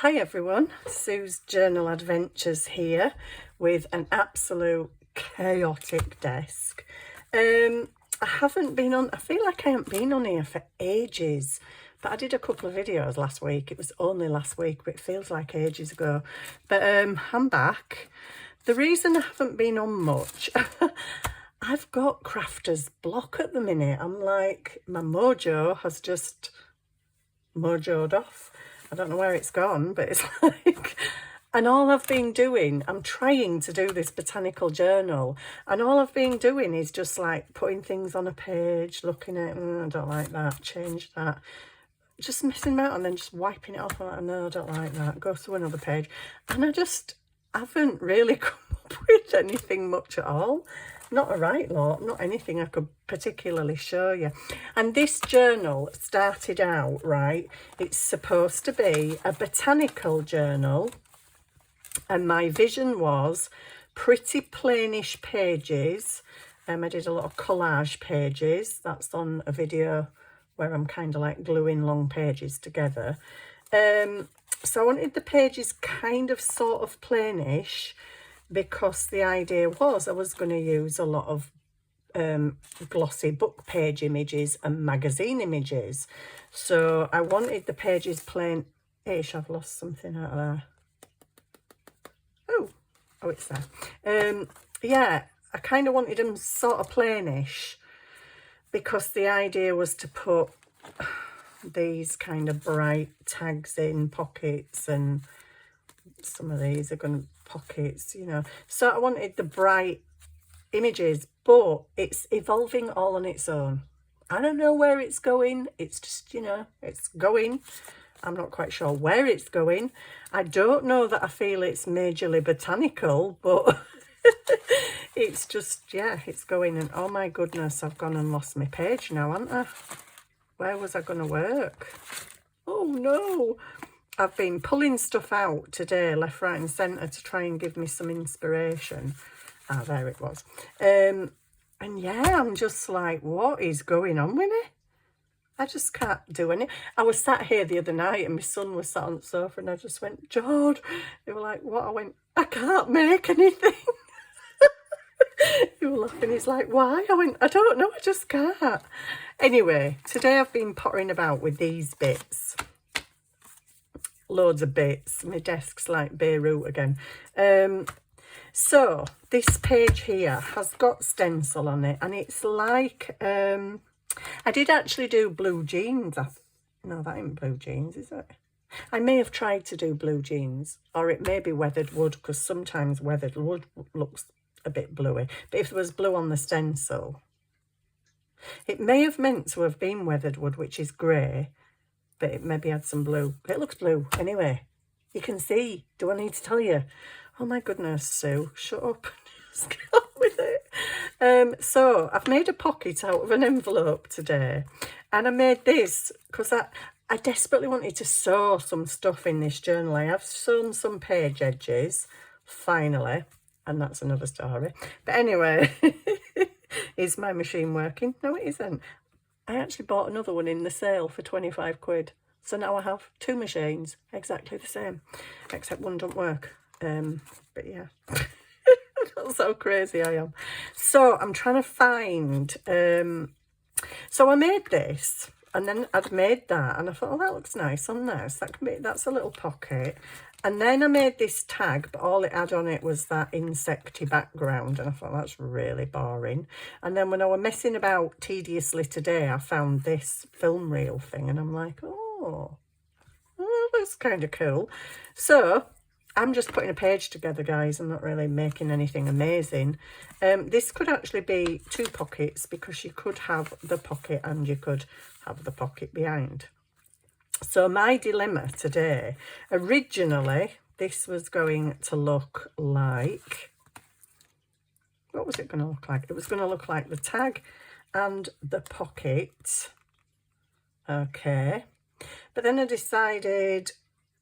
Hi everyone, Sue's Journal Adventures here with an absolute chaotic desk. I feel like I haven't been on here for ages, but I did a couple of videos last week. It was only last week, but it feels like ages ago. But I'm back. The reason I haven't been on much, I've got crafter's block at the minute. I'm like, my mojo has just mojoed off. I don't know where it's gone, but it's like, and all I've been doing, I'm trying to do this botanical journal, and all I've been doing is just like putting things on a page, looking at, I don't like that, change that, just messing about and then just wiping it off. Like, no, I don't like that, go to another page. And I just haven't really come up with anything much at all. Not a right lot, not anything I could particularly show you. And this journal started out, right, it's supposed to be a botanical journal, and my vision was pretty plainish pages. I did a lot of collage pages. That's on a video where I'm kind of like gluing long pages together. So I wanted the pages kind of sort of plainish, because the idea was I was going to use a lot of glossy book page images and magazine images. So I wanted the pages plain-ish. I've lost something out of there. Oh, it's there. Yeah, I kind of wanted them sort of plainish, because the idea was to put these kind of bright tags in pockets, and some of these are going to pockets, you know. So I wanted the bright images, but it's evolving all on its own. I don't know where it's going. It's just, you know, it's going. I'm not quite sure where it's going. I don't know that I feel it's majorly botanical, but it's just, yeah, it's going. And oh my goodness, I've gone and lost my page now, haven't I? Where was I going to work? Oh no. I've been pulling stuff out today, left, right and centre, to try and give me some inspiration. Ah, there it was. And yeah, I'm just like, what is going on with me? I just can't do any. I was sat here the other night and my son was sat on the sofa, and I just went, George. They were like, what? I went, I can't make anything. He was laughing. He's like, why? I went, I don't know, I just can't. Anyway, today I've been pottering about with these bits. Loads of bits. My desk's like Beirut again. So this page here has got stencil on it, and it's like, I did actually do blue jeans. No, that ain't blue jeans, is it? I may have tried to do blue jeans, or it may be weathered wood, because sometimes weathered wood looks a bit bluey. But if there was blue on the stencil, it may have meant to have been weathered wood, which is grey, but it maybe had some blue. It looks blue anyway. You can see. Do I need to tell you? Oh my goodness, Sue, shut up. Just get on with it. So I've made a pocket out of an envelope today, and I made this because I desperately wanted to sew some stuff in this journal. I have sewn some page edges, finally, and that's another story. But anyway, is my machine working? No, it isn't. I actually bought another one in the sale for 25 quid. So now I have two machines, exactly the same, except one don't work. But yeah, that's how crazy I am. So I'm trying to find, so I made this, and then I'd made that, and I thought, oh, that looks nice on there. So that's a little pocket. And then I made this tag, but all it had on it was that insecty background, and I thought that's really boring. And then when I was messing about tediously today, I found this film reel thing, and I'm like, oh, that's kind of cool. So I'm just putting a page together, guys. I'm not really making anything amazing. This could actually be two pockets, because you could have the pocket and you could have the pocket behind. So my dilemma today, originally, this was going to look like, what was it going to look like? It was going to look like the tag and the pocket. Okay. But then I decided,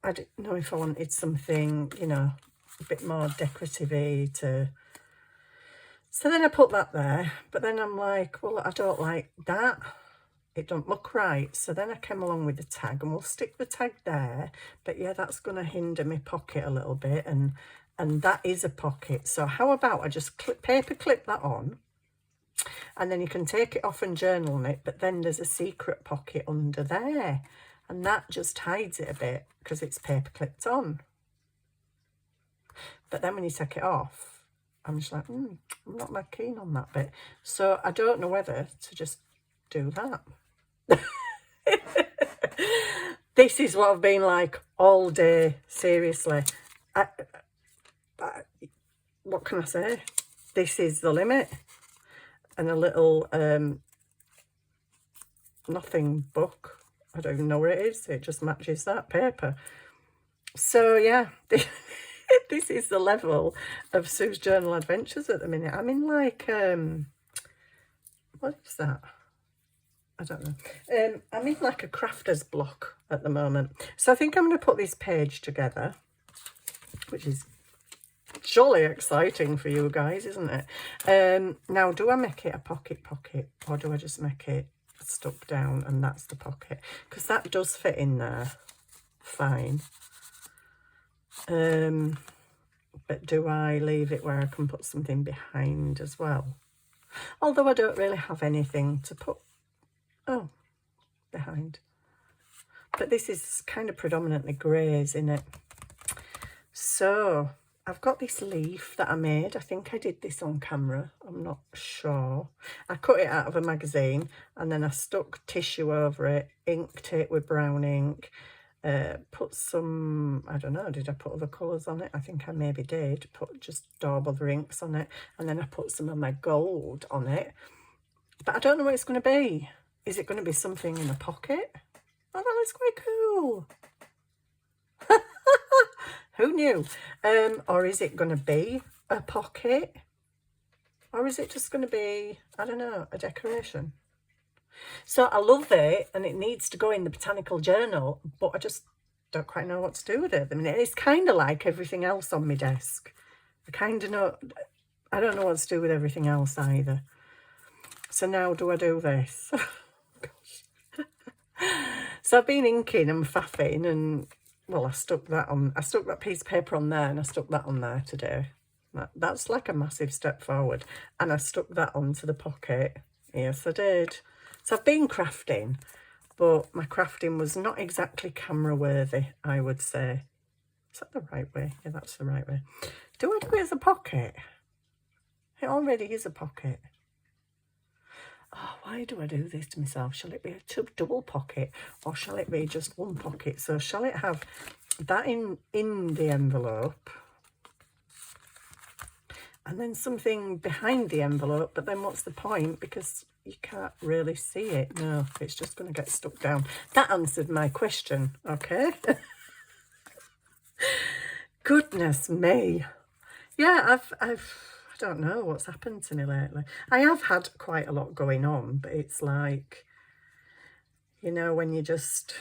I didn't know if I wanted something, you know, a bit more decorative-y to... So then I put that there, but then I'm like, well, I don't like that. it don't look right. So then I came along with the tag, and we'll stick the tag there. But yeah, that's going to hinder my pocket a little bit, and that is a pocket. So how about I just paper clip that on, and then you can take it off and journal on it, but then there's a secret pocket under there, and that just hides it a bit because it's paper clipped on. But then when you take it off, I'm just like, I'm not that keen on that bit. So I don't know whether to just do that. This is what I've been like all day, seriously. What can I say? This is the limit. And a little nothing book. I don't even know where it is. It just matches that paper. So yeah, this is the level of Sue's Journal Adventures at the minute. I'm in like, what is that? I don't know. I'm in like a crafter's block at the moment. So I think I'm going to put this page together, which is jolly exciting for you guys, isn't it? Now, do I make it a pocket, or do I just make it stuck down and that's the pocket? Because that does fit in there fine. But do I leave it where I can put something behind as well? Although I don't really have anything to put behind. But this is kind of predominantly greys in it. So I've got this leaf that I made. I think I did this on camera. I'm not sure. I cut it out of a magazine and then I stuck tissue over it, inked it with brown ink, put some, I don't know, did I put other colours on it? I think I maybe did. Put just daub other inks on it. And then I put some of my gold on it. But I don't know what it's going to be. Is it going to be something in a pocket? Oh, that looks quite cool. Who knew? Or is it going to be a pocket? Or is it just going to be, I don't know, a decoration? So I love it, and it needs to go in the botanical journal, but I just don't quite know what to do with it. I mean, it's kind of like everything else on my desk. I don't know what to do with everything else either. So now do I do this? Gosh. So I've been inking and faffing, and well, I stuck that piece of paper on there, and I stuck that on there today. That's like a massive step forward. And I stuck that onto the pocket. Yes, I did. So I've been crafting, but my crafting was not exactly camera worthy, I would say. Is that the right way? Yeah, that's the right way. Do I do it as a pocket? It already is a pocket. Oh, why do I do this to myself? Shall it be a double pocket, or shall it be just one pocket? So shall it have that in the envelope, and then something behind the envelope? But then what's the point? Because you can't really see it. No, it's just going to get stuck down. That answered my question, okay? Goodness me. Yeah, I don't know what's happened to me lately. I have had quite a lot going on, but it's like, you know, when you just,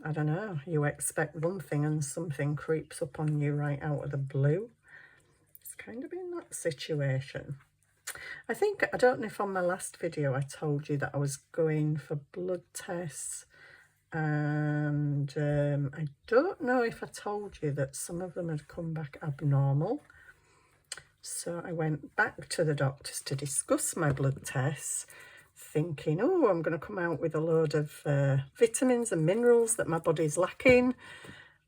I don't know, you expect one thing and something creeps up on you right out of the blue. It's kind of been that situation. I don't know if on my last video I told you that I was going for blood tests, and I don't know if I told you that some of them had come back abnormal. So I went back to the doctors to discuss my blood tests, thinking, oh, I'm going to come out with a load of vitamins and minerals that my body's lacking.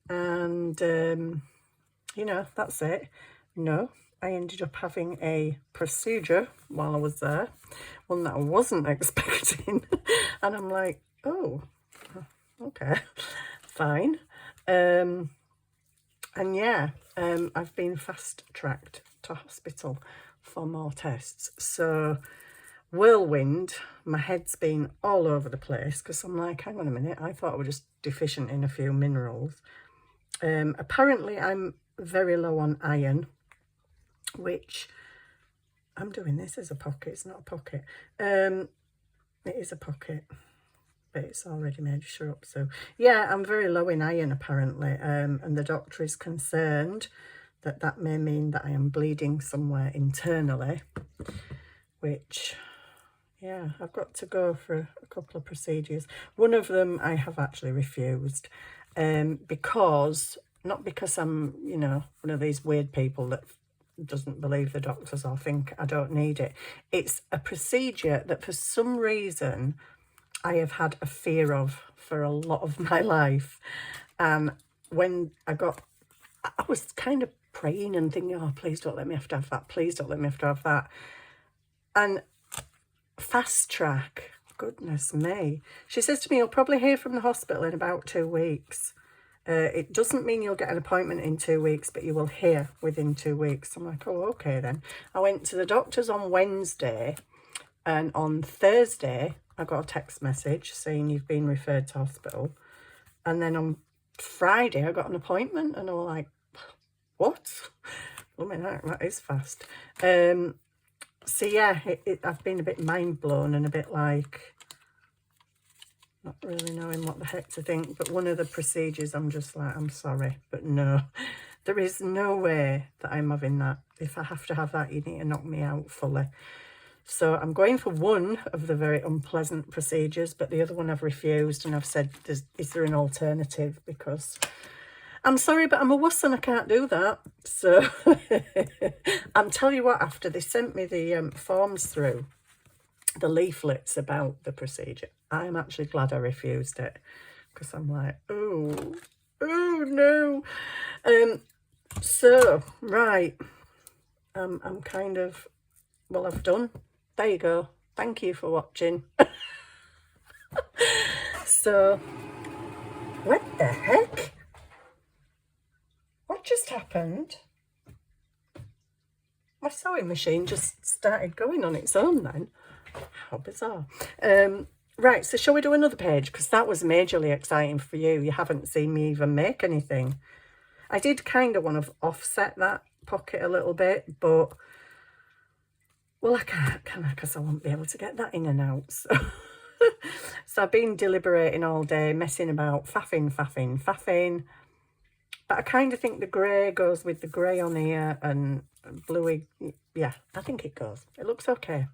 And, you know, that's it. No, I ended up having a procedure while I was there, one that I wasn't expecting. And I'm like, oh, okay, fine. And yeah, I've been fast-tracked to hospital for more tests. So whirlwind, my head's been all over the place, because I'm like, hang on a minute, I thought I was just deficient in a few minerals. Apparently I'm very low on iron, which I'm doing this as a pocket. It's not a pocket. It is a pocket, but it's already made sure up. So yeah, I'm very low in iron apparently, and the doctor is concerned that that may mean that I am bleeding somewhere internally, which, Yeah, I've got to go for a couple of procedures. One of them I have actually refused, because, not because I'm, you know, one of these weird people that doesn't believe the doctors or think I don't need it. It's a procedure that for some reason I have had a fear of for a lot of my life. And when I was kind of praying and thinking, oh, please don't let me have to have that. Please don't let me have to have that. And Fast Track, goodness me. She says to me, you'll probably hear from the hospital in about 2 weeks. It doesn't mean you'll get an appointment in 2 weeks, but you will hear within 2 weeks. I'm like, oh, okay then. I went to the doctor's on Wednesday, and on Thursday, I got a text message saying you've been referred to hospital. And then on Friday, I got an appointment, and I was like, what? I mean, that is fast. So yeah, I've been a bit mind blown and a bit like, not really knowing what the heck to think. But one of the procedures, I'm just like, I'm sorry, but no, there is no way that I'm having that. If I have to have that, you need to knock me out fully. So I'm going for one of the very unpleasant procedures, but the other one I've refused, and I've said, is there an alternative? Because I'm sorry, but I'm a wuss and I can't do that. So I'm telling you what, after they sent me the forms through, the leaflets about the procedure, I'm actually glad I refused it, because I'm like, oh no. So, right, I'm kind of, well, I've done. There you go. Thank you for watching. So, what the heck? What just happened? My sewing machine just started going on its own then. How bizarre. Right, so shall we do another page? Because that was majorly exciting for you. You haven't seen me even make anything. I did kind of want to offset that pocket a little bit, but, well, I can't, can I? Because I won't be able to get that in and out. So, so I've been deliberating all day, messing about, faffing. But I kind of think the grey goes with the grey on here and bluey. Yeah, I think it goes. It looks okay.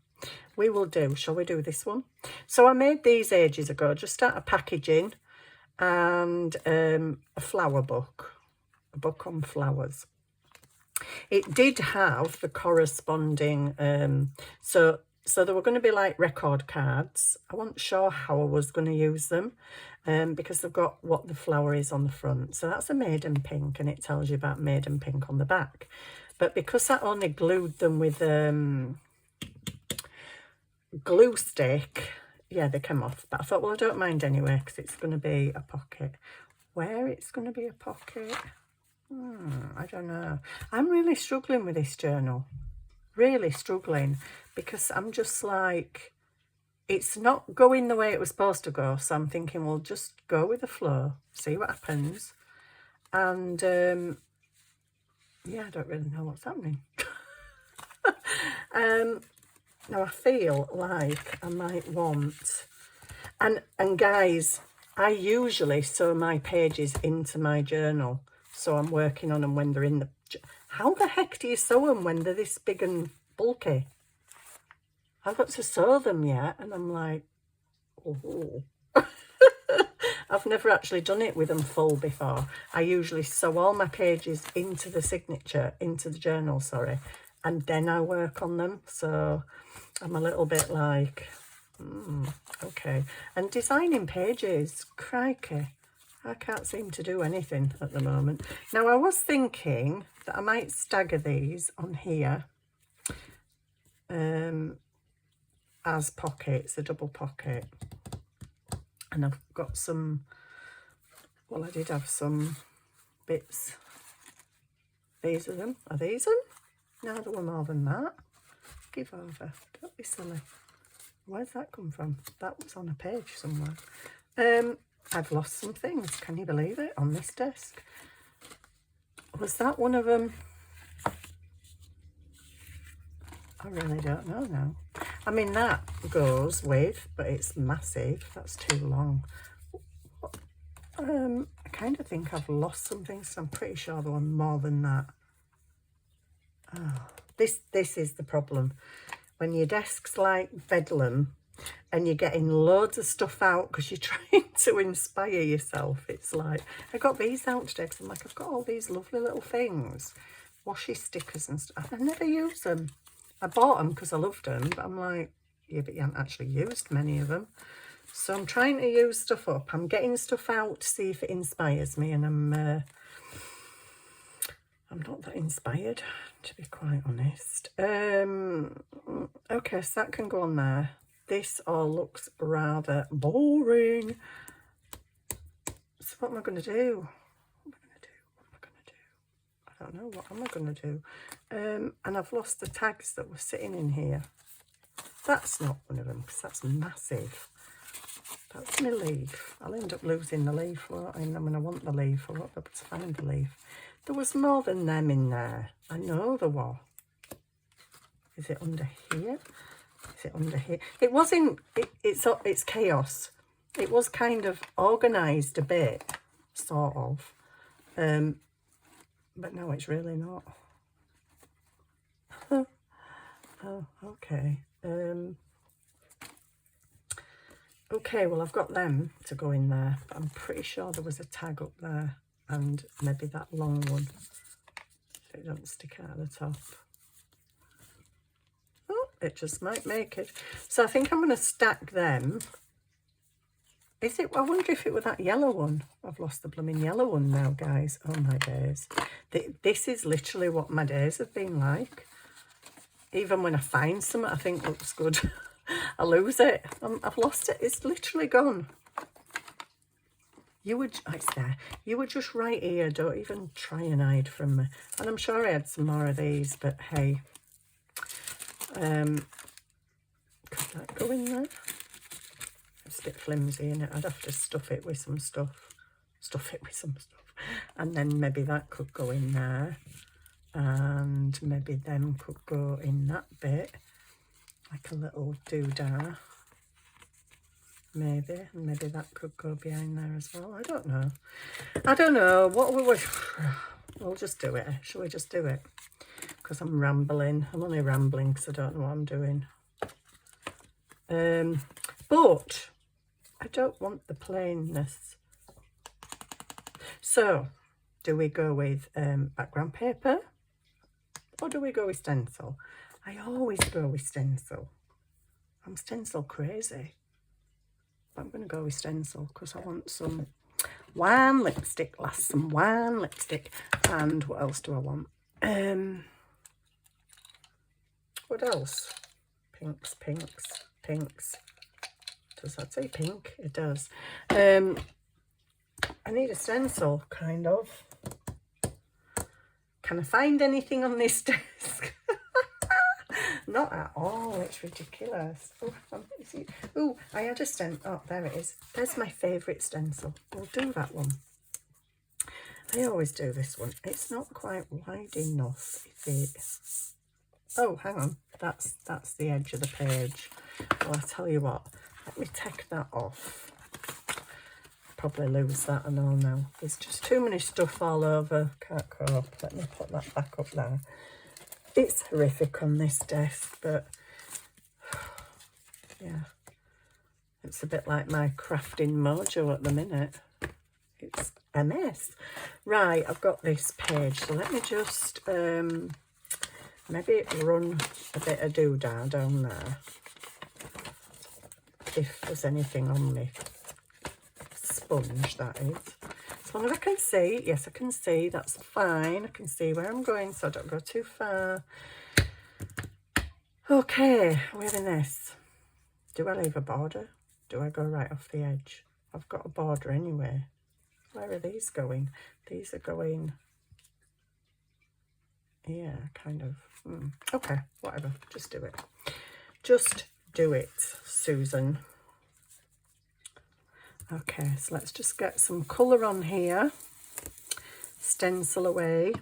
We will do. Shall we do this one? So I made these ages ago, just out of packaging, and a flower book, a book on flowers. It did have the corresponding, so there were going to be like record cards. I wasn't sure how I was going to use them, because they've got what the flower is on the front. So that's a maiden pink, and it tells you about maiden pink on the back. But because I only glued them with glue stick, yeah, they came off. But I thought, well, I don't mind anyway, because it's going to be a pocket. Where it's going to be a pocket, I don't know. I'm really struggling with this journal. Really struggling, because I'm just like, it's not going the way it was supposed to go. So I'm thinking, well, just go with the flow, see what happens. And yeah, I don't really know what's happening. Now I feel like I might want, and guys, I usually sew my pages into my journal, so I'm working on them when they're in the, how the heck do you sew them when they're this big and bulky? I've got to sew them yet, and I'm like, oh. I've never actually done it with them full before. I usually sew all my pages into the signature, into the journal, sorry, and then I work on them. So I'm a little bit like, okay. And designing pages, crikey, I can't seem to do anything at the moment. Now, I was thinking that I might stagger these on here as pockets, a double pocket. And I've got some, well, I did have some bits. These are them. Are these them? No, there were more than that. Give over. Don't be silly. Where's that come from? That was on a page somewhere. I've lost some things. Can you believe it? On this desk. Was that one of them? I really don't know now. I mean, that goes with, but it's massive. That's too long. I kind of think I've lost some things, so I'm pretty sure there were more than that. Oh, this is the problem. when your desk's like bedlam and you're getting loads of stuff out because you're trying to inspire yourself. It's like, I got these out today because I'm like, I've got all these lovely little things, washi stickers and stuff. I never use them. I bought them because I loved them, but I'm like, yeah, but you haven't actually used many of them. So I'm trying to use stuff up. I'm getting stuff out to see if it inspires me, and I'm not that inspired, to be quite honest. Okay, so that can go on there. This all looks rather boring. So what am I going to do? What am I going to do? I don't know. What am I going to do? And I've lost the tags that were sitting in here. That's not one of them because that's massive. That's my leaf. I'll end up losing the leaf. I mean, I want the leaf. I won't be able to find the leaf. There was more than them in there. I know there was. Is it under here? Is it under here? It wasn't. It's chaos. It was kind of organised a bit, sort of. But no, it's really not. Oh, okay. Okay, well, I've got them to go in there, but I'm pretty sure there was a tag up there, and maybe that long one, so it don't stick out of the top. Oh, it just might make it. So I think I'm going to stack them. Is it? I wonder if it were that yellow one. I've lost the blooming yellow one now, guys. Oh, my days. This is literally what my days have been like. Even when I find something I think looks good, I lose it. I've lost it. It's literally gone. It's there. You were just right here. Don't even try and hide from me. And I'm sure I had some more of these, but hey. Could that go in there? It's a bit flimsy, isn't it? I'd have to stuff it with some stuff. And then maybe that could go in there. And maybe them could go in that bit, like a little doodah, maybe, and maybe that could go behind there as well. I don't know. What we'll just do it. Shall we just do it? Because I'm rambling. I'm only rambling because I don't know what I'm doing. But I don't want the plainness. So, do we go with background paper? Or do we go with stencil? I always go with stencil. I'm stencil crazy. But I'm going to go with stencil because I want some wan lipstick, some wan lipstick. And what else do I want? What else? Pinks. Does that say pink? It does. I need a stencil, kind of. Can I find anything on this desk? Not at all. It's ridiculous. Oh, I had a stencil. Oh, there it is. There's my favourite stencil. We'll do that one. I always do this one. It's not quite wide enough, is it? Oh, hang on. That's the edge of the page. Well, I'll tell you what. Let me take that off. Probably lose that and all now. There's just too many stuff all over. Can't cope. Let me put that back up there. It's horrific on this desk, but yeah, it's a bit like my crafting mojo at the minute. It's a mess. Right, I've got this page, so let me just maybe run a bit of doodah down there if there's anything on me. Sponge, that is. As long as I can see, yes, I can see, that's fine. I can see where I'm going, so I don't go too far. Okay, we're in this. Do I leave a border? Do I go right off the edge? I've got a border anyway. Where are these going? These are going, yeah, kind of. Okay, whatever, just do it. Just do it, Susan. Okay, so let's just get some colour on here. Stencil away.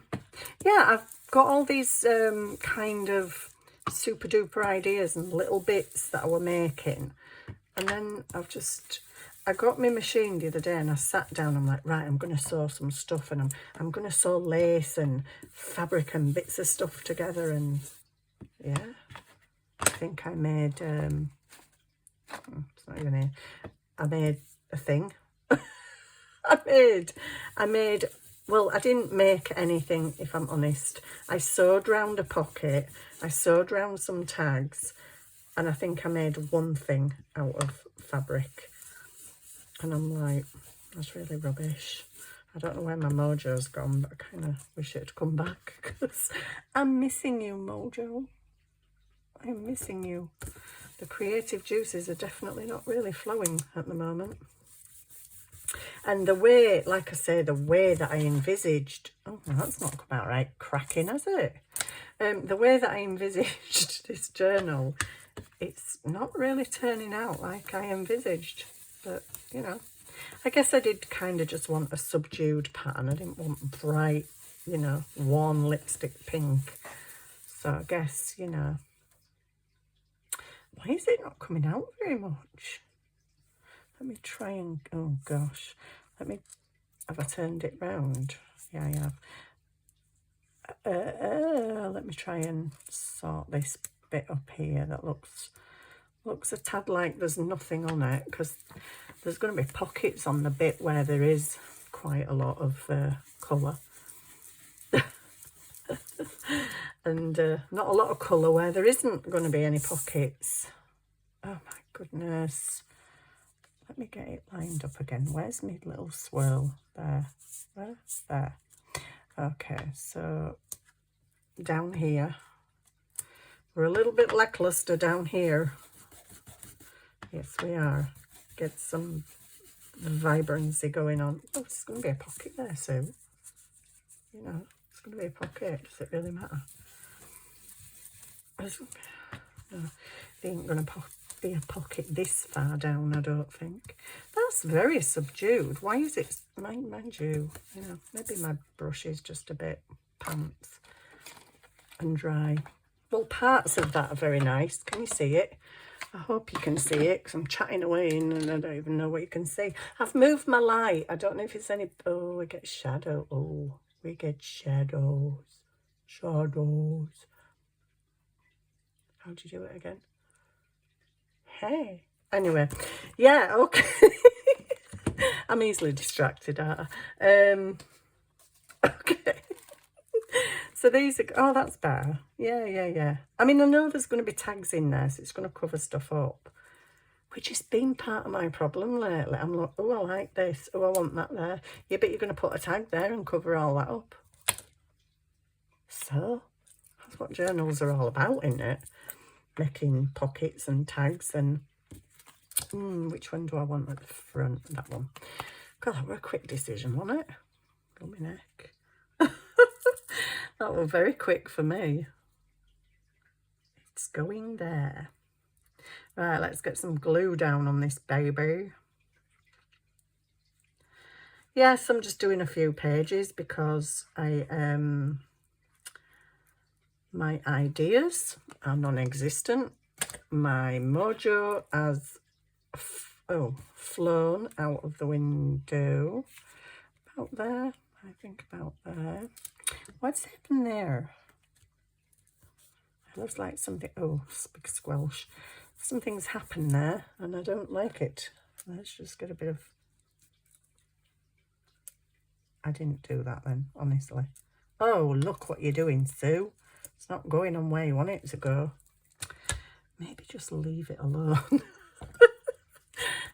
Yeah, I've got all these kind of super duper ideas and little bits that I were making. And then I got my machine the other day and I sat down. I'm like, right, I'm going to sew some stuff, and I'm going to sew lace and fabric and bits of stuff together. And yeah, think I made, it's not even here, I made a thing. I made, well, I didn't make anything, if I'm honest. I sewed round a pocket, I sewed round some tags, and I think I made one thing out of fabric. And I'm like, that's really rubbish. I don't know where my mojo's gone, but I kind of wish it had come back, because I'm missing you, Mojo. I'm missing you. The creative juices are definitely not really flowing at the moment. And the way, like I say, the way that I envisaged, oh, that's not come out right, cracking, has it? The way that I envisaged this journal, it's not really turning out like I envisaged. But, you know, I guess I did kind of just want a subdued pattern. I didn't want bright, you know, warm lipstick pink. So I guess, you know, why is it not coming out very much? Let me try and, oh gosh, let me, have I turned it round? Yeah, I have. Let me try and sort this bit up here. That looks a tad like there's nothing on it, because there's going to be pockets on the bit where there is quite a lot of colour. And not a lot of colour where there isn't going to be any pockets. Oh my goodness. Let me get it lined up again. Where's my little swirl? There. Where? There. Okay, so down here. We're a little bit lackluster down here. Yes, we are. Get some vibrancy going on. Oh, there's going to be a pocket there soon. You know, it's going to be a pocket. Does it really matter? No, there ain't going to be a pocket this far down, I don't think. That's very subdued. Why is it, mind you, you know, maybe my brush is just a bit pants and dry. Well, parts of that are very nice. Can you see it? I hope you can see it, because I'm chatting away and I don't even know what you can see. I've moved my light. I don't know if it's any... Oh, we get shadow. Oh, we get shadows. Shadows. How do you do it again? Hey. Anyway, yeah, okay. I'm easily distracted, aren't I? Okay. So these are, oh, that's better. Yeah. I mean, I know there's going to be tags in there, so it's going to cover stuff up, which has been part of my problem lately. I'm like, oh, I like this. Oh, I want that there. Yeah, but you're going to put a tag there and cover all that up. So that's what journals are all about, isn't it? Making pockets and tags and... which one do I want at the front? That one. God, that were a quick decision, wasn't it? Got my neck. That was very quick for me. It's going there. Right, let's get some glue down on this baby. Yes, I'm just doing a few pages because my ideas are non-existent. My mojo has flown out of the window. About there, I think about there. What's happened there? It looks like something, oh, big squelch. Something's happened there and I don't like it. Let's just get a bit of... I didn't do that then, honestly. Oh, look what you're doing, Sue. It's not going on where you want it to go. Maybe just leave it alone.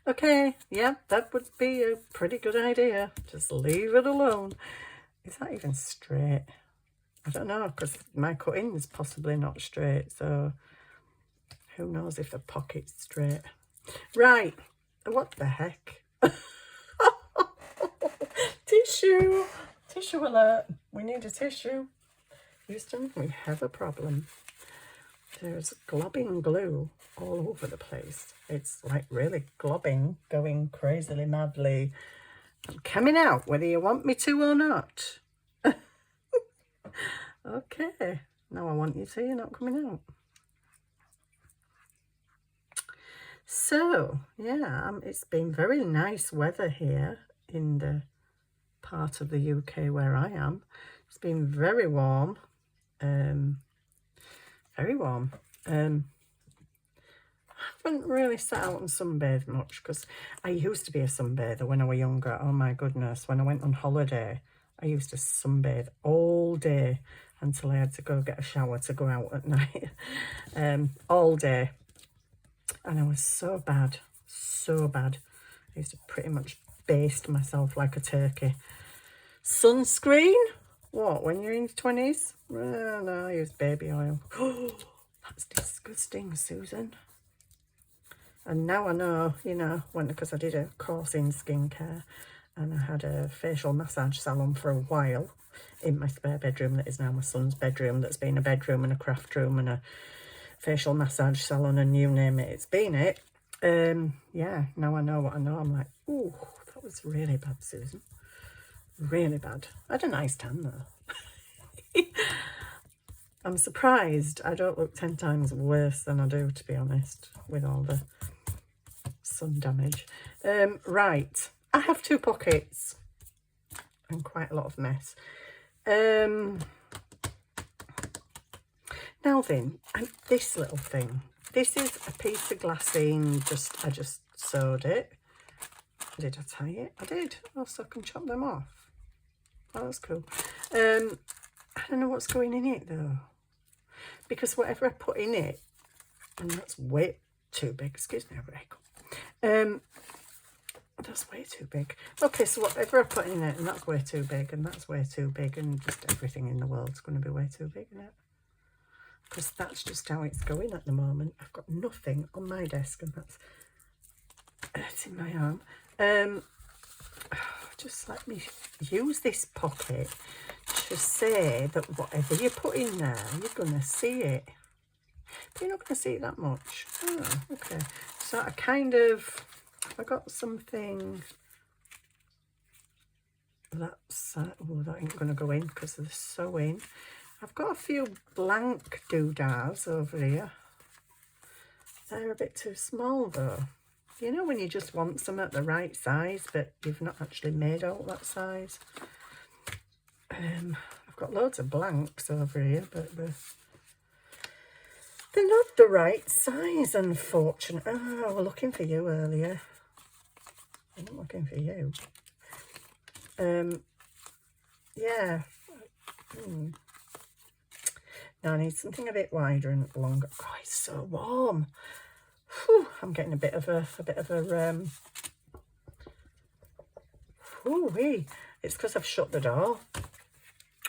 Okay, yeah, that would be a pretty good idea. Just leave it alone. Is that even straight? I don't know, because my cutting is possibly not straight, so who knows if the pocket's straight. Right, what the heck? Tissue! Tissue alert. We need a tissue. Houston, we have a problem. There's globbing glue all over the place. It's like really globbing, going crazily madly. I'm coming out whether you want me to or not. Okay, now I want you to, you're not coming out. So, yeah, it's been very nice weather here in the part of the UK where I am. It's been very warm. Very warm. haven't really sat out and sunbathed much because I used to be a sunbather when I was younger. Oh my goodness, when I went on holiday, I used to sunbathe all day until I had to go get a shower to go out at night. All day. And I was so bad, so bad. I used to pretty much baste myself like a turkey. Sunscreen? What, when you're in your 20s? No, I used baby oil. Oh, that's disgusting, Susan. And now I know, you know, because I did a course in skincare and I had a facial massage salon for a while in my spare bedroom that is now my son's bedroom, that's been a bedroom and a craft room and a facial massage salon and you name it, it's been it. Yeah, now I know what I know. I'm like, ooh, that was really bad, Susan. Really bad. I had a nice tan though. I'm surprised I don't look 10 times worse than I do, to be honest, with all the sun damage. Right, I have 2 pockets and quite a lot of mess. Now then, and this little thing. This is a piece of glassine, I just sewed it. Did I tie it? I did. Also, I can chop them off. Oh, that's cool. I don't know what's going in it though. Because whatever I put in it, and that's way too big. Excuse me, Rachel. That's way too big. Okay, so whatever I put in it, and that's way too big, and that's way too big, and just everything in the world's going to be way too big, isn't it? Because that's just how it's going at the moment. I've got nothing on my desk, and that's hurting my arm. Just let me use this pocket to say that whatever you put in there, you're going to see it. But you're not going to see it that much. Oh, okay. So I kind of, I got something that's, oh, that ain't going to go in because of the sewing. I've got a few blank doodads over here. They're a bit too small though. You know when you just want some at the right size, but you've not actually made out that size. I've got loads of blanks over here, but they're not the right size, unfortunately. Oh, we're looking for you earlier. I'm looking for you. Yeah. Now I need something a bit wider and longer. Oh, it's so warm. Whew, I'm getting a bit of a whoo-wee. It's because I've shut the door.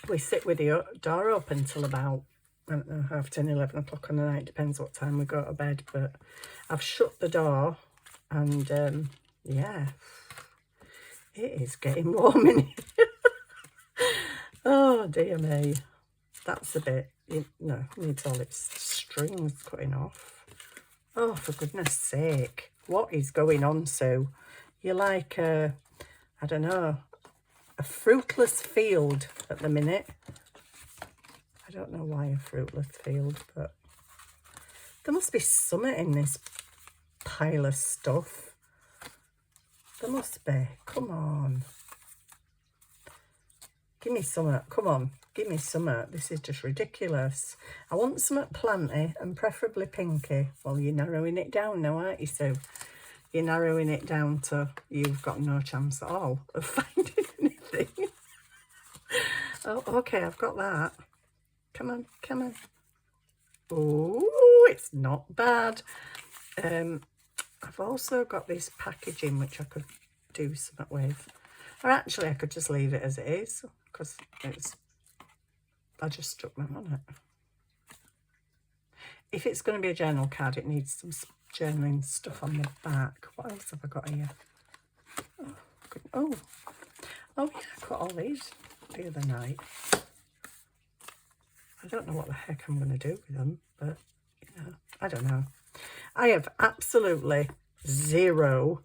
We sit with the door open until about, I don't know, 10:30, 11 o'clock on the night, depends what time we go to bed, but I've shut the door and yeah, it is getting warm in here. Oh dear me, that's a bit, you know, needs all its strings cutting off. Oh, for goodness sake, what is going on, Sue? You're like, I don't know, a fruitless field at the minute. I don't know why a fruitless field, but there must be something in this pile of stuff. There must be. Come on. Give me some. Come on. Give me some. This is just ridiculous. I want some planty and preferably pinky. Well, you're narrowing it down now, aren't you, Sue? You're narrowing it down to you've got no chance at all of finding anything. Oh, okay, I've got that. Come on, come on. Oh, it's not bad. I've also got this packaging which I could do something with. Or actually, I could just leave it as it is because it's. I just stuck them on it. If it's going to be a journal card, it needs some journaling stuff on the back. What else have I got here? Oh, yeah, I got all these the other night. I don't know what the heck I'm going to do with them, but, you know, I don't know. I have absolutely zero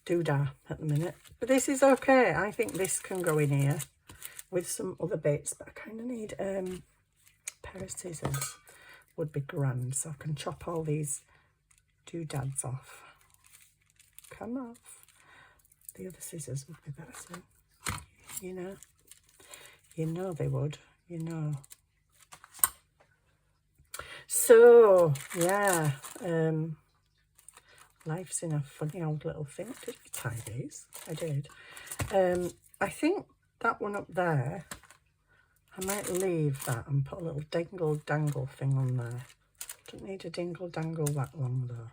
doodah at the minute, but this is okay. I think this can go in here with some other bits, but I kind of need a pair of scissors would be grand, so I can chop all these doodads off. Come off. The other scissors would be better, so, you know they would, you know. So, yeah, Life's in a funny old little thing. Did we tie these? I did. I think that one up there, I might leave that and put a little dingle dangle thing on there. Don't need a dingle dangle that long though.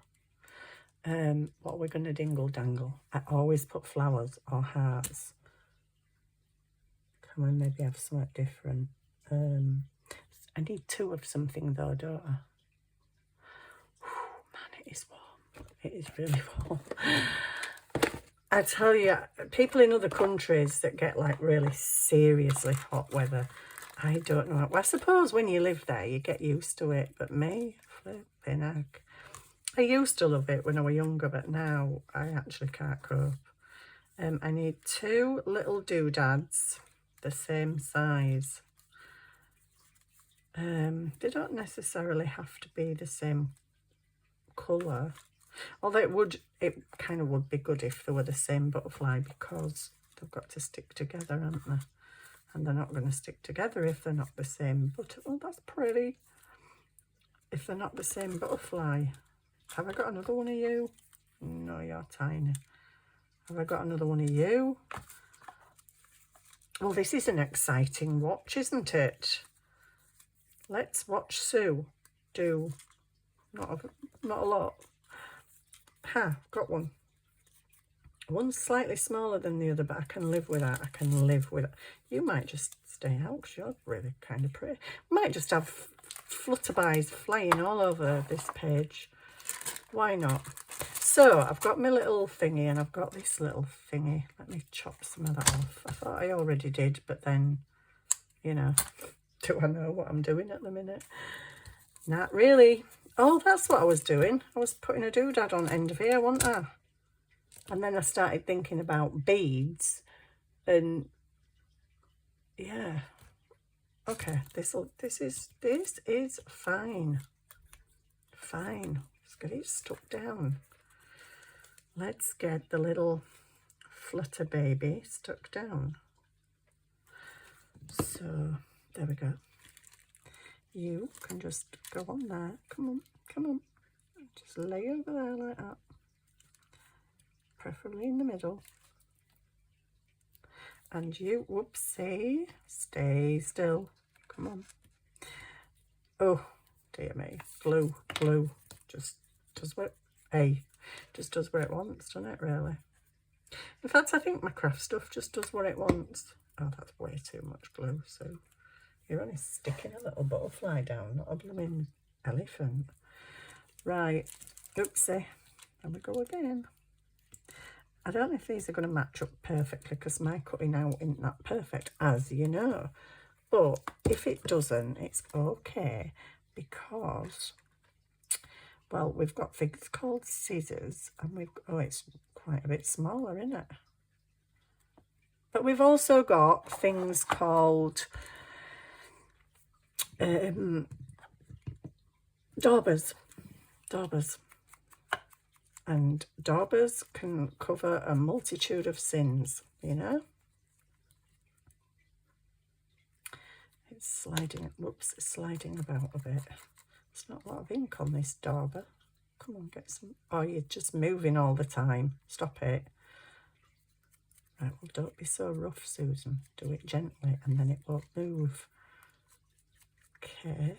What are we going to dingle dangle? I always put flowers or hearts. Can we maybe have something different? I need 2 of something though, don't I? Whew, man, it is warm. It is really warm. I tell you, people in other countries that get like really seriously hot weather, I don't know. Well, I suppose when you live there, you get used to it. But me, flipping heck. I used to love it when I was younger, but now I actually can't cope. I need 2 little doodads, the same size. They don't necessarily have to be the same colour. Although it kind of would be good if they were the same butterfly, because they've got to stick together, haven't they? And they're not going to stick together if they're not the same. But oh, that's pretty. If they're not the same butterfly. Have I got another one of you? No, you're tiny. Have I got another one of you? Oh, this is an exciting watch, isn't it? Let's watch Sue do not a lot. Ha, got one. One's slightly smaller than the other, but I can live with that. I can live with it. You might just stay out because you're really kind of pretty. Might just have flutterbys flying all over this page. Why not? So I've got my little thingy and I've got this little thingy. Let me chop some of that off. I thought I already did, but then, you know, do I know what I'm doing at the minute? Not really. Oh, that's what I was doing. I was putting a doodad on end of here, wasn't I? And then I started thinking about beads and yeah. Okay, this is fine. Fine. Let's get it stuck down. Let's get the little flutter baby stuck down. So there we go. You can just go on there. Come on, come on. Just lay over there like that. Preferably in the middle. And you, whoopsie, stay still. Come on. Oh, dear me. Glue, glue. Just does what, just does what it wants, doesn't it, really? In fact, I think my craft stuff just does what it wants. Oh, that's way too much glue, so you're only sticking a little butterfly down, not a blooming elephant. Right, oopsie. There we go again. I don't know if these are going to match up perfectly because my cutting out isn't that perfect, as you know. But if it doesn't, it's okay because, well, we've got things called scissors and we've, oh, it's quite a bit smaller, isn't it? But we've also got things called daubers. And daubers can cover a multitude of sins, you know. It's sliding, whoops, it's sliding about a bit. There's not a lot of ink on this dauber. Come on, get some. Oh, you're just moving all the time. Stop it. Right, well, don't be so rough, Susan. Do it gently and then it won't move. Okay.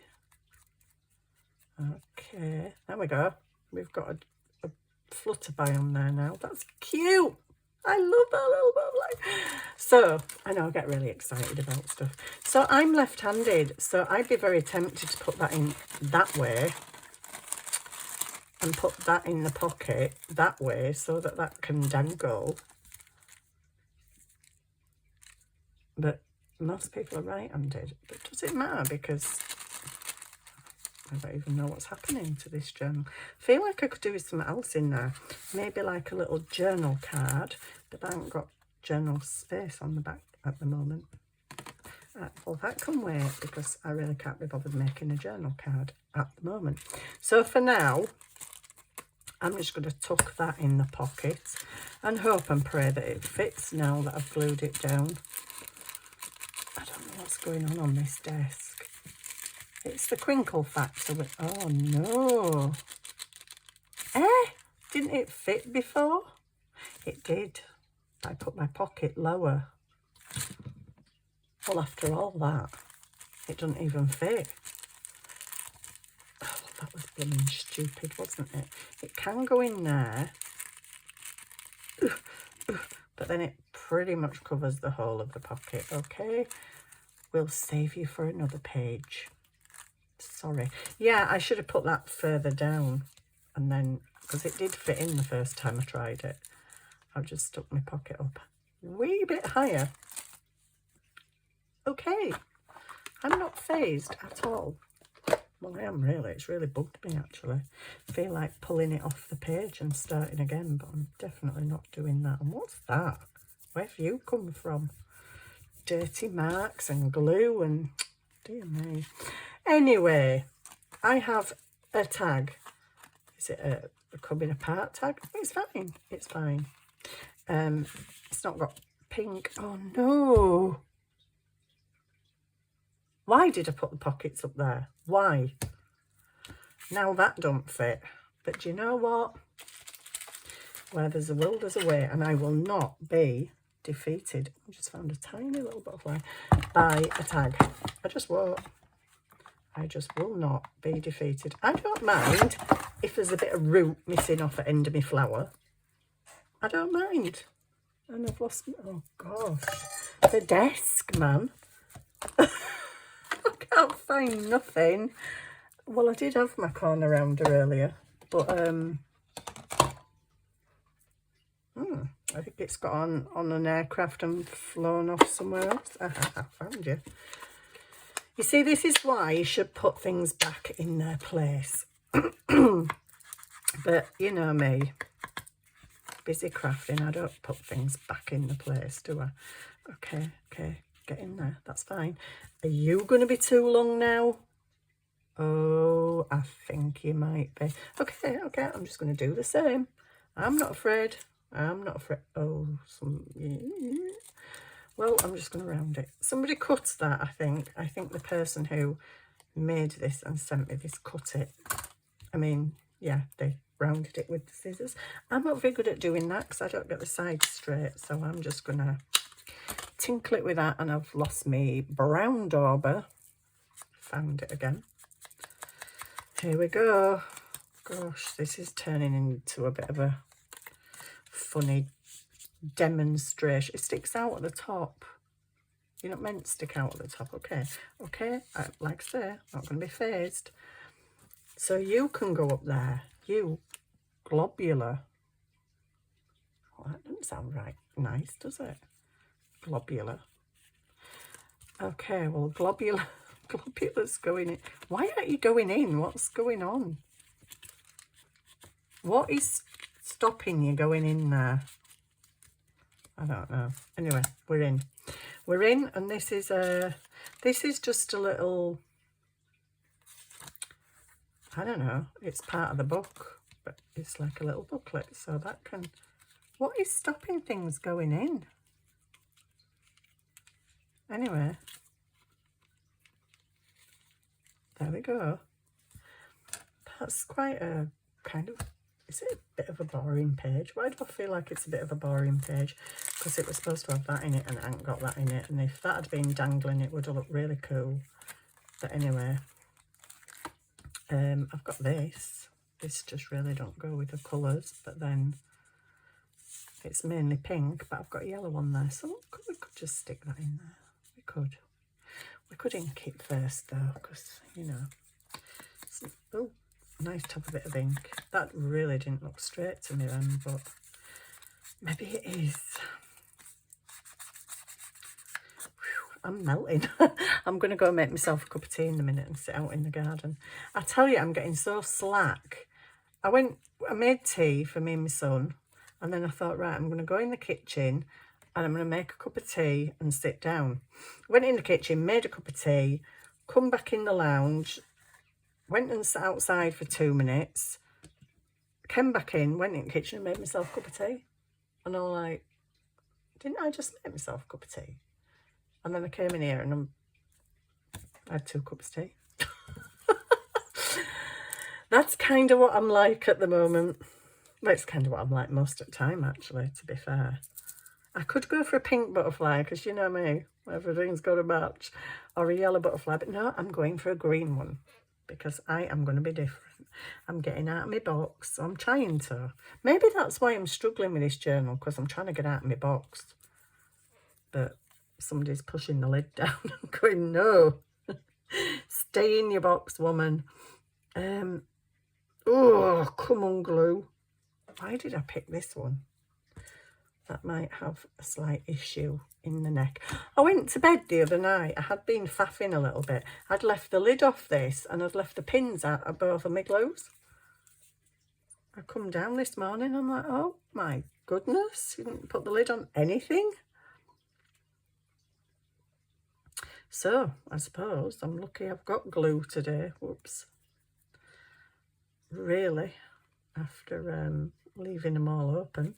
Okay, there we go. We've got a flutterby on there now. That's cute. I love that little butterfly. So I know I get really excited about stuff. So I'm left-handed, so I'd be very tempted to put that in that way and put that in the pocket that way so that that can dangle. But most people are right-handed. But does it matter? Because I don't even know what's happening to this journal. I feel like I could do something else in there. Maybe like a little journal card, but I haven't got journal space on the back at the moment. Well, that can wait because I really can't be bothered making a journal card at the moment. So for now, I'm just going to tuck that in the pocket and hope and pray that it fits now that I've glued it down. I don't know what's going on this desk. It's the crinkle factor. Oh no. didn't it fit before? It did. I put my pocket lower. Well, after all that, it doesn't even fit. Oh, that was blooming stupid, wasn't it? It can go in there, but then it pretty much covers the whole of the pocket. Okay, we'll save you for another page. Sorry. Yeah, I should have put that further down, and then, because it did fit in the first time I tried it, I've just stuck my pocket up a wee bit higher. Okay, I'm not phased at all. Well, I am really. It's really bugged me, actually. I feel like pulling it off the page and starting again, but I'm definitely not doing that. And what's that? Where have you come from? Dirty marks and glue and... dear me. Anyway, I have a tag. Is it a coming apart tag? It's fine. It's fine. It's not got pink. Oh, no. Why did I put the pockets up there? Why? Now that don't fit. But do you know what? Where there's a will, there's a way. And I will not be defeated. I just found a tiny little butterfly by a tag. I just won't. I just will not be defeated. I don't mind if there's a bit of root missing off the end of my flower. I don't mind. And I've lost... oh, gosh. The desk, man. Can't find nothing. Well, I did have my corner rounder earlier, but I think it's got on an aircraft and flown off somewhere else. I found you. You see, this is why you should put things back in their place. But you know me, busy crafting, I don't put things back in the place, do I? Okay, get in there, that's fine. Are you going to be too long now? Oh, I think you might be. Okay, I'm just going to do the same. I'm not afraid. Oh, well, I'm just going to round it. Somebody cut that, I think. I think the person who made this and sent me this cut it. I mean, yeah, they rounded it with the scissors. I'm not very good at doing that because I don't get the sides straight. So I'm just going to tinkle it with that, and I've lost me brown dauber. Found it again. Here we go. Gosh, this is turning into a bit of a funny demonstration. It sticks out at the top. You're not meant to stick out at the top. Okay, like I say, not going to be phased. So you can go up there. You globular. Well, that doesn't sound right nice, does it? Globular. Okay, well, globular's going in. Why aren't you going in? What's going on? What is stopping you going in there? I don't know. Anyway, we're in. We're in, and this is just a little, I don't know, it's part of the book, but it's like a little booklet, so that can... What is stopping things going in? Anyway, there we go. That's quite a kind of... Is it a bit of a boring page? Why do I feel like it's a bit of a boring page? Because it was supposed to have that in it and it hadn't got that in it. And if that had been dangling, it would have looked really cool. But anyway, I've got this. This just really don't go with the colours. But then it's mainly pink, but I've got a yellow one there. So we could just stick that in there. We could. We could ink it first though, because, you know. Oh. Nice to have a bit of ink. That really didn't look straight to me then, but maybe it is. Whew, I'm melting. I'm going to go and make myself a cup of tea in a minute and sit out in the garden. I tell you, I'm getting so slack. I made tea for me and my son, and then I thought, right, I'm going to go in the kitchen and I'm going to make a cup of tea and sit down. Went in the kitchen, made a cup of tea, come back in the lounge, went and sat outside for 2 minutes, came back in, went in the kitchen and made myself a cup of tea. And I'm like, didn't I just make myself a cup of tea? And then I came in here and I had 2 cups of tea. That's kind of what I'm like at the moment. But it's kind of what I'm like most of the time, actually, to be fair. I could go for a pink butterfly, because you know me, everything's got a match. Or a yellow butterfly, but no, I'm going for a green one. Because I am going to be different. I'm getting out of my box. So I'm trying to. Maybe that's why I'm struggling with this journal, because I'm trying to get out of my box. But somebody's pushing the lid down and going, no. Stay in your box, woman. Oh, come on, glue. Why did I pick this one? That might have a slight issue in the neck. I went to bed the other night. I had been faffing a little bit. I'd left the lid off this and I'd left the pins out of both of my glues. I come down this morning, I'm like, oh my goodness, you didn't put the lid on anything. So I suppose I'm lucky I've got glue today. Whoops. Really, after leaving them all open.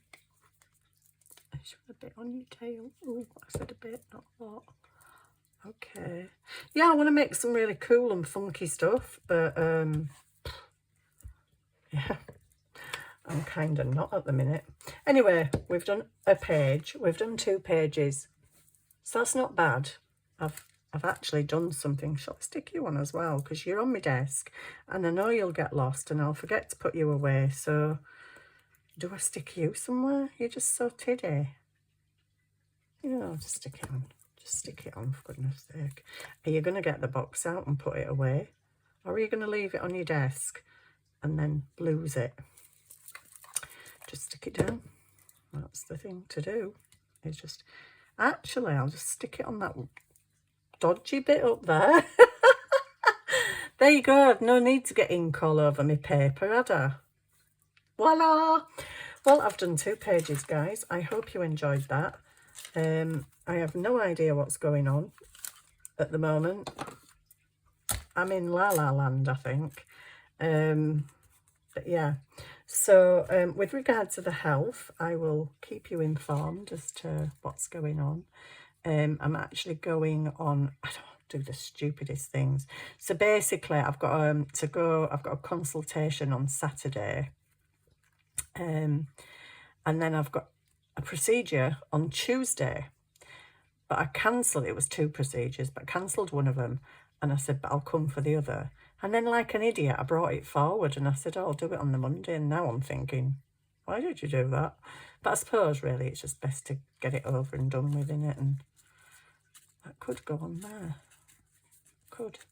I should have a bit on your tail. Oh, I said a bit, not a lot. Okay. Yeah, I want to make some really cool and funky stuff, but yeah, I'm kind of not at the minute. Anyway, we've done a page. We've done 2 pages. So that's not bad. I've actually done something. Shall I stick you on as well? Because you're on my desk and I know you'll get lost and I'll forget to put you away. So do I stick you somewhere? You're just so tiddy. You know, just stick it on. Just stick it on, for goodness sake. Are you going to get the box out and put it away? Or are you going to leave it on your desk and then lose it? Just stick it down. That's the thing to do. It's just... Actually, I'll just stick it on that dodgy bit up there. There you go. I've no need to get ink all over my paper, had I? Voila! Well, I've done 2 pages, guys. I hope you enjoyed that. I have no idea what's going on at the moment. I'm in La La Land, I think. But yeah. So with regard to the health, I will keep you informed as to what's going on. I'm actually going on, I don't do the stupidest things. So basically I've got to go, I've got a consultation on Saturday. And then I've got a procedure on Tuesday. But I cancelled, it was 2 procedures, but I cancelled one of them. And I said, but I'll come for the other. And then like an idiot, I brought it forward and I said, oh, I'll do it on the Monday. And now I'm thinking, why did you do that? But I suppose really it's just best to get it over and done with, innit? And that could go on there.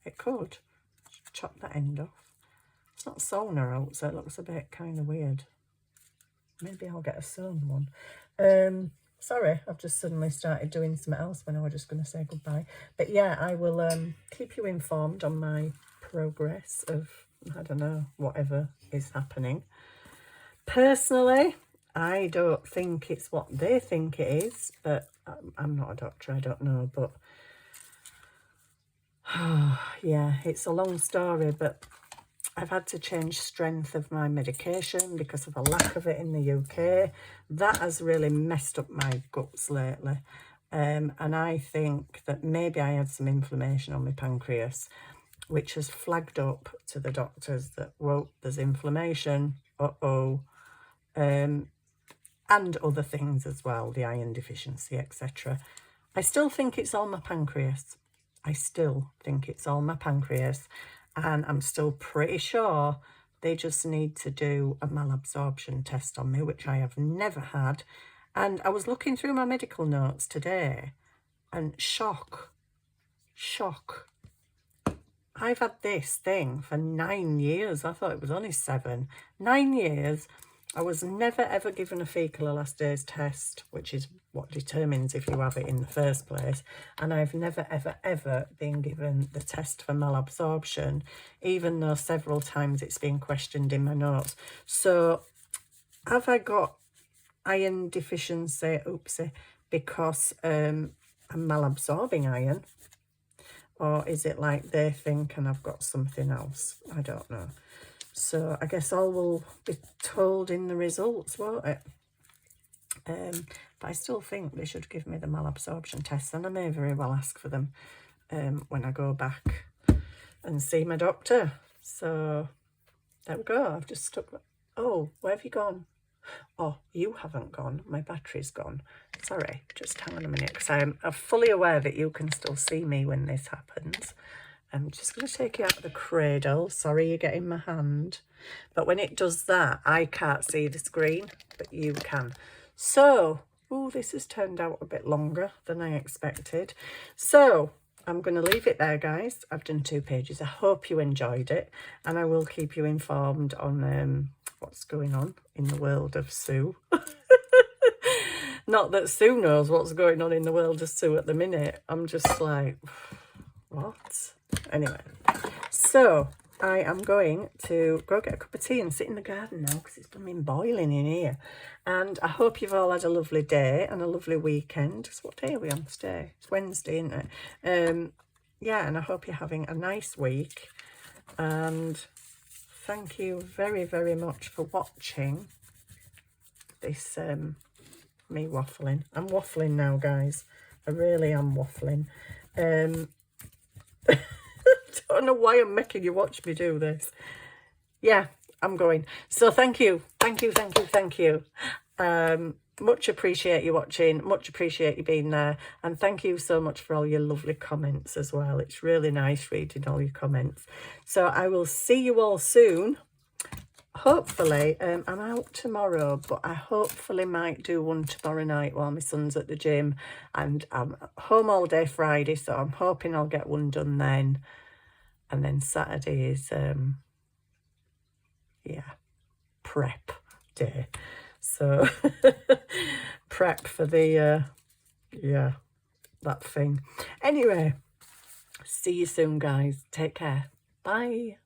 It could. Chop that end off. It's not sewn out, so it looks a bit kind of weird. Maybe I'll get a sewn one. Sorry, I've just suddenly started doing something else when I was just going to say goodbye. But yeah, I will keep you informed on my progress of, I don't know, whatever is happening. Personally, I don't think it's what they think it is, but I'm not a doctor, I don't know. But yeah, it's a long story, but I've had to change strength of my medication because of a lack of it in the UK. That has really messed up my guts lately. And I think that maybe I had some inflammation on my pancreas, which has flagged up to the doctors that, well, there's inflammation, and other things as well, the iron deficiency, etc. I still think it's all my pancreas. I still think it's all my pancreas. And I'm still pretty sure they just need to do a malabsorption test on me, which I have never had. And I was looking through my medical notes today and shock. I've had this thing for 9 years. I thought it was only 7. 9 years. I was never ever given a fecal elastase test, which is what determines if you have it in the first place. And I've never ever been given the test for malabsorption, even though several times it's been questioned in my notes. So have I got iron deficiency, oopsie, because I'm malabsorbing iron? Or is it like they think and I've got something else? I don't know. So I guess all will be told in the results, won't it? But I still think they should give me the malabsorption test, and I may very well ask for them when I go back and see my doctor. So there we go. I've just stuck... Oh, where have you gone? Oh, you haven't gone. My battery's gone. Sorry, just hang on a minute, because I'm fully aware that you can still see me when this happens. I'm just going to take you out of the cradle. Sorry, you get in my hand. But when it does that, I can't see the screen, but you can. So, oh, this has turned out a bit longer than I expected. So, I'm going to leave it there, guys. I've done 2 pages. I hope you enjoyed it, and I will keep you informed on what's going on in the world of Sue. Not that Sue knows what's going on in the world of Sue at the minute. I'm just like, what? Anyway, so I am going to go get a cup of tea and sit in the garden now, because it's been boiling in here. And I hope you've all had a lovely day and a lovely weekend. So what day are we on today? It's Wednesday, isn't it? Yeah, and I hope you're having a nice week. And thank you very, very much for watching this me waffling. I'm waffling now, guys. I really am waffling. I don't know why I'm making you watch me do this. Yeah, I'm going. So thank you. Thank you, thank you, thank you. Much appreciate you watching. Much appreciate you being there. And thank you so much for all your lovely comments as well. It's really nice reading all your comments. So I will see you all soon. Hopefully, I'm out tomorrow, but I hopefully might do one tomorrow night while my son's at the gym. And I'm home all day Friday, so I'm hoping I'll get one done then. And then Saturday is, yeah, prep day. So, prep for the, yeah, that thing. Anyway, see you soon, guys. Take care. Bye.